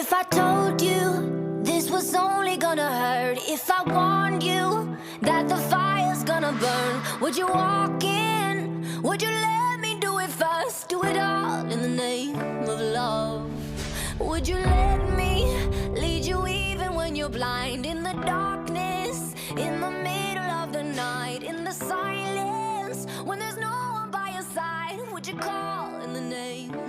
If I told you this was only gonna hurt, if I warned you that the fire's gonna burn, would you walk in? Would you let me do it first? Do it all in the name of love. Would you let me lead you even when you're blind? In the darkness, in the middle of the night, in the silence, when there's no one by your side, would you call in the name